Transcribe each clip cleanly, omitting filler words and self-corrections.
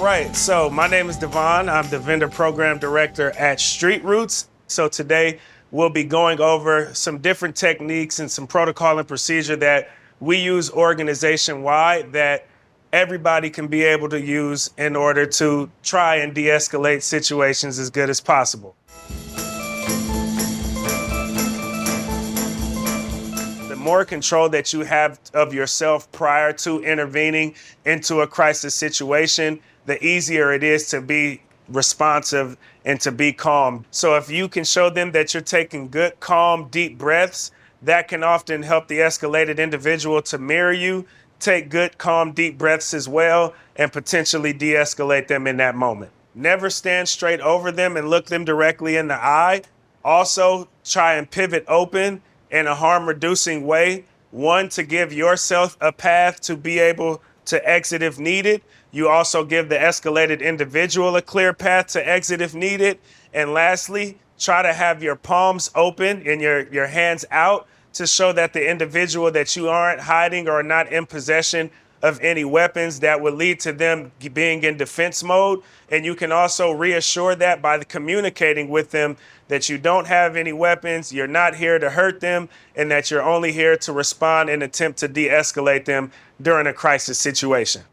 right, so my name is Devon. I'm the vendor program director at Street Roots. So today we'll be going over some different techniques and some protocol and procedure that we use organization-wide that everybody can be able to use in order to try and de-escalate situations as good as possible. The more control that you have of yourself prior to intervening into a crisis situation, the easier it is to be responsive and to be calm. So if you can show them that you're taking good, calm, deep breaths, that can often help the escalated individual to mirror you, take good, calm, deep breaths as well, and potentially de-escalate them in that moment. Never stand straight over them and look them directly in the eye. Also, try and pivot open in a harm-reducing way. One, to give yourself a path to be able to exit if needed. You also give the escalated individual a clear path to exit if needed. And lastly, try to have your palms open and your hands out to show that the individual that you aren't hiding or not in possession of any weapons that would lead to them being in defense mode. And you can also reassure that by communicating with them that you don't have any weapons, you're not here to hurt them, and that you're only here to respond and attempt to de-escalate them during a crisis situation.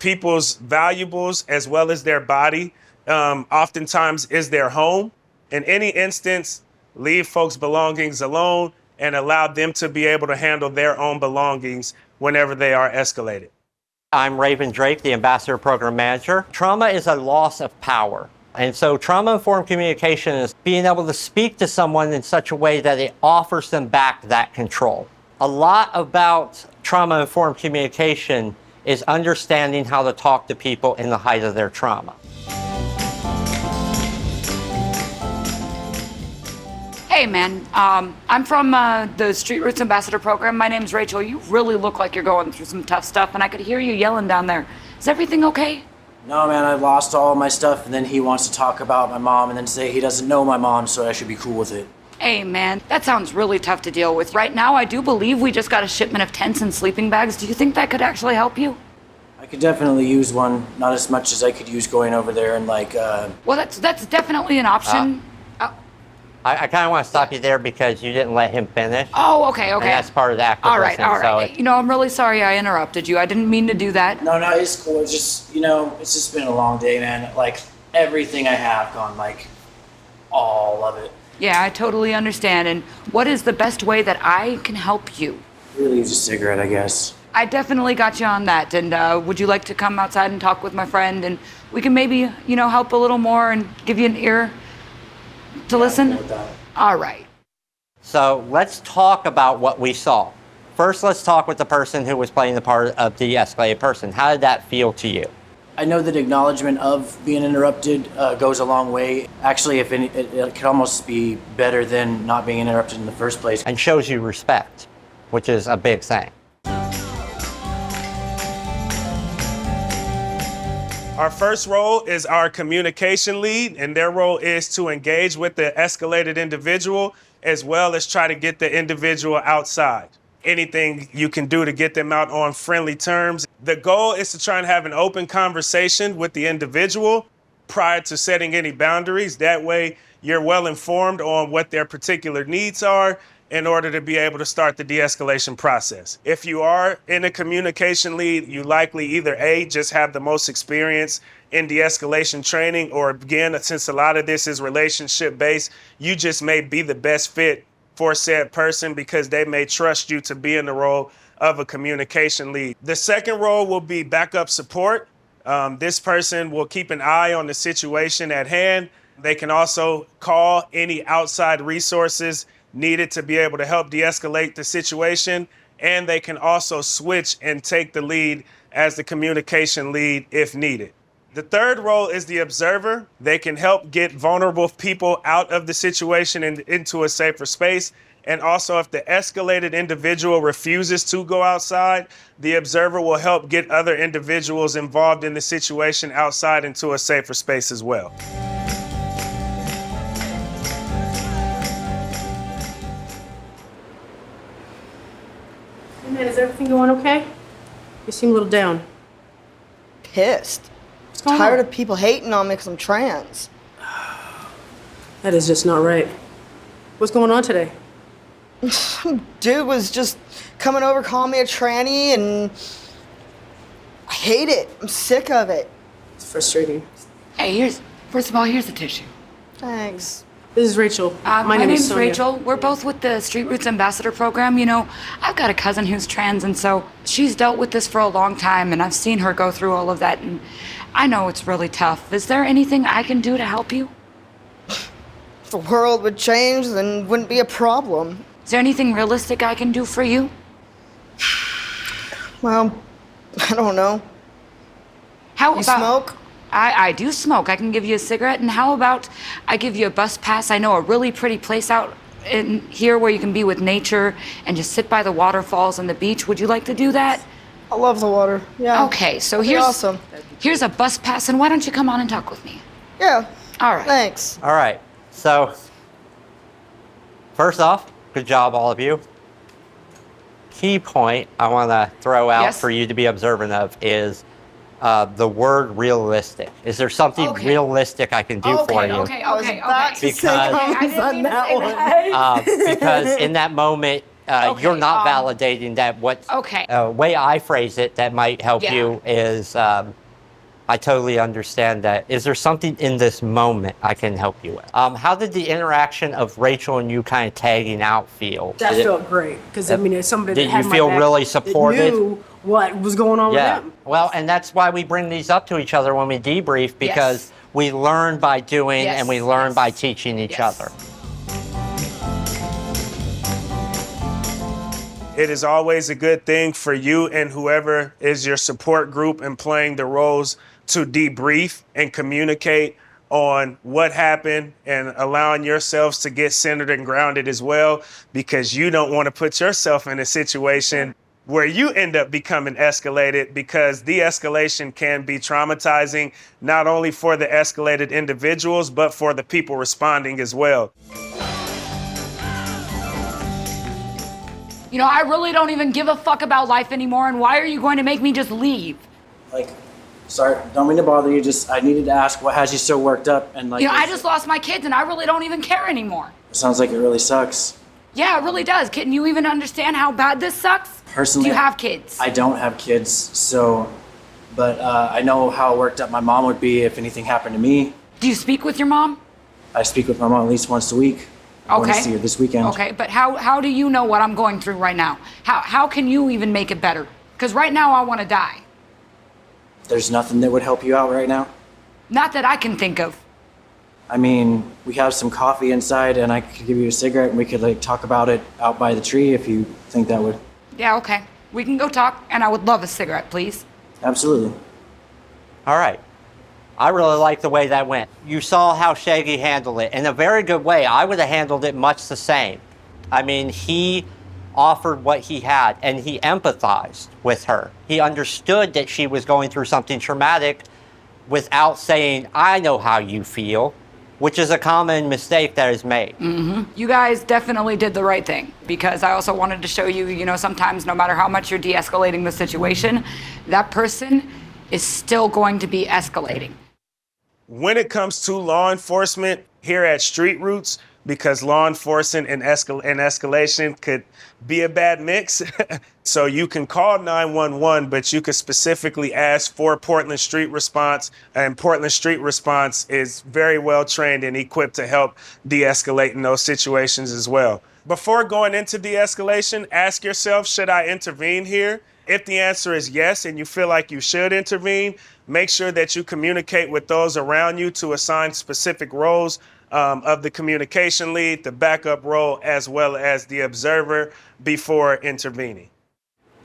People's valuables as well as their body oftentimes is their home. In any instance, leave folks' belongings alone and allow them to be able to handle their own belongings whenever they are escalated. I'm Raven Drake, the Ambassador Program Manager. Trauma is a loss of power. And so trauma-informed communication is being able to speak to someone in such a way that it offers them back that control. A lot about trauma-informed communication is understanding how to talk to people in the height of their trauma. Hey man, I'm from the Street Roots Ambassador Program. My name's Rachel. You really look like you're going through some tough stuff, and I could hear you yelling down there. Is everything okay? No, man, I lost all my stuff, and then he wants to talk about my mom and then say he doesn't know my mom, so I should be cool with it. Hey man, that sounds really tough to deal with. Right now, I do believe we just got a shipment of tents and sleeping bags. Do you think that could actually help you? I could definitely use one, not as much as I could use going over there and Well, that's definitely an option. I kind of want to stop you there because you didn't let him finish. Oh, okay. And that's part of the act of listening. All right. So You know, I'm really sorry I interrupted you. I didn't mean to do that. No, it's cool. It's just, it's just been a long day, man. Like, everything I have gone, all of it. Yeah, I totally understand. And what is the best way that I can help you? Really use a cigarette, I guess. I definitely got you on that. And would you like to come outside and talk with my friend? And we can maybe, help a little more and give you an ear to listen? All right. So let's talk about what we saw. First, let's talk with the person who was playing the part of the escalated person. How did that feel to you? I know that acknowledgement of being interrupted goes a long way. Actually, if it could almost be better than not being interrupted in the first place. And shows you respect, which is a big thing. Our first role is our communication lead, and their role is to engage with the escalated individual as well as try to get the individual outside. Anything you can do to get them out on friendly terms. The goal is to try and have an open conversation with the individual prior to setting any boundaries. That way, you're well informed on what their particular needs are in order to be able to start the de-escalation process. If you are in a communication lead, you likely either A, just have the most experience in de-escalation training, or again, since a lot of this is relationship-based, you just may be the best fit for said person because they may trust you to be in the role of a communication lead. The second role will be backup support. This person will keep an eye on the situation at hand. They can also call any outside resources needed to be able to help de-escalate the situation, and they can also switch and take the lead as the communication lead if needed. The third role is the observer. They can help get vulnerable people out of the situation and into a safer space. And also, if the escalated individual refuses to go outside, the observer will help get other individuals involved in the situation outside into a safer space as well. Hey man, is everything going okay? You seem a little down. Pissed. going Tired on? of people hating on me because I'm trans. That is just not right. What's going on today? Dude was just coming over calling me a tranny, and I hate it. I'm sick of it. It's frustrating. Hey, first of all, here's a tissue. Thanks. This is Rachel. My name is name's Sonia. Rachel. We're both with the Street Roots Ambassador Program. You know, I've got a cousin who's trans, and so she's dealt with this for a long time, and I've seen her go through all of that, and I know it's really tough. Is there anything I can do to help you? If the world would change, then it wouldn't be a problem. Is there anything realistic I can do for you? Well, I don't know. How You about smoke? I do smoke. I can give you a cigarette, and how about I give you a bus pass? I know a really pretty place out in here where you can be with nature and just sit by the waterfalls and the beach. Would you like to do that? I love the water. Yeah. Okay, so That'd be here's awesome. here's a bus pass, and why don't you come on and talk with me? Yeah. All right. Thanks. All right. So, first off, good job, all of you. Key point I want to throw out Yes? for you to be observant of is the word realistic. Is there something Okay. realistic I can do for you? Okay, I was okay, about okay. to say Because- I comments didn't on mean to that say one. that. Because in that moment, you're not validating that. What Okay. way I phrase it that might help Yeah. you is I totally understand that. Is there something in this moment I can help you with? How did the interaction of Rachel and you kind of tagging out feel? That Did it- felt great because I mean, it's somebody Did that had you my feel back really that supported? knew what was going on Yeah. with them. Well, and that's why we bring these up to each other when we debrief, because we learn by doing Yes, and we learn yes. by teaching each Yes. other. It is always a good thing for you and whoever is your support group and playing the roles to debrief and communicate on what happened and allowing yourselves to get centered and grounded as well, because you don't want to put yourself in a situation where you end up becoming escalated, because de-escalation can be traumatizing, not only for the escalated individuals, but for the people responding as well. You know, I really don't even give a fuck about life anymore, and why are you going to make me just leave? Like, sorry, don't mean to bother you. Just I needed to ask what has you so worked up and like. You know, I just lost my kids, and I really don't even care anymore. It sounds like it really sucks. Yeah, it really does. Can you even understand how bad this sucks? Personally, Do you have kids? I don't have kids, so, but I know how worked up my mom would be if anything happened to me. Do you speak with your mom? I speak with my mom at least once a week. I want to Okay. see her this weekend. Okay, but how do you know what I'm going through right now? How can you even make it better? Because right now I want to die. There's nothing that would help you out right now. Not that I can think of. I mean, we have some coffee inside, and I could give you a cigarette, and we could like talk about it out by the tree if you think that would. Yeah, okay. We can go talk, and I would love a cigarette, please. Absolutely. All right. I really like the way that went. You saw how Shaggy handled it in a very good way. I would have handled it much the same. I mean, he offered what he had and he empathized with her. He understood that she was going through something traumatic without saying, I know how you feel, which is a common mistake that is made. You guys definitely did the right thing, because I also wanted to show you, you know, sometimes no matter how much you're de-escalating the situation, that person is still going to be escalating. When it comes to law enforcement here at Street Roots, because law enforcement and escalation could be a bad mix. So you can call 911, but you could specifically ask for Portland Street Response, and Portland Street Response is very well trained and equipped to help de-escalate in those situations as well. Before going into de-escalation, ask yourself, should I intervene here? If the answer is yes, and you feel like you should intervene, make sure that you communicate with those around you to assign specific roles of the communication lead, the backup role, as well as the observer before intervening.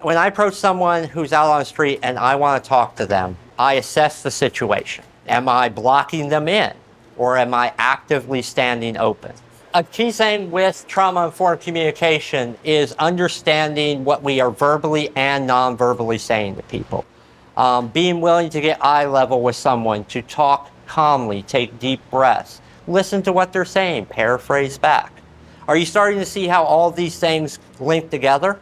When I approach someone who's out on the street and I want to talk to them, I assess the situation. Am I blocking them in, or am I actively standing open? A key thing with trauma-informed communication is understanding what we are verbally and non-verbally saying to people. Being willing to get eye level with someone, to talk calmly, take deep breaths, listen to what they're saying, paraphrase back. Are you starting to see how all these things link together?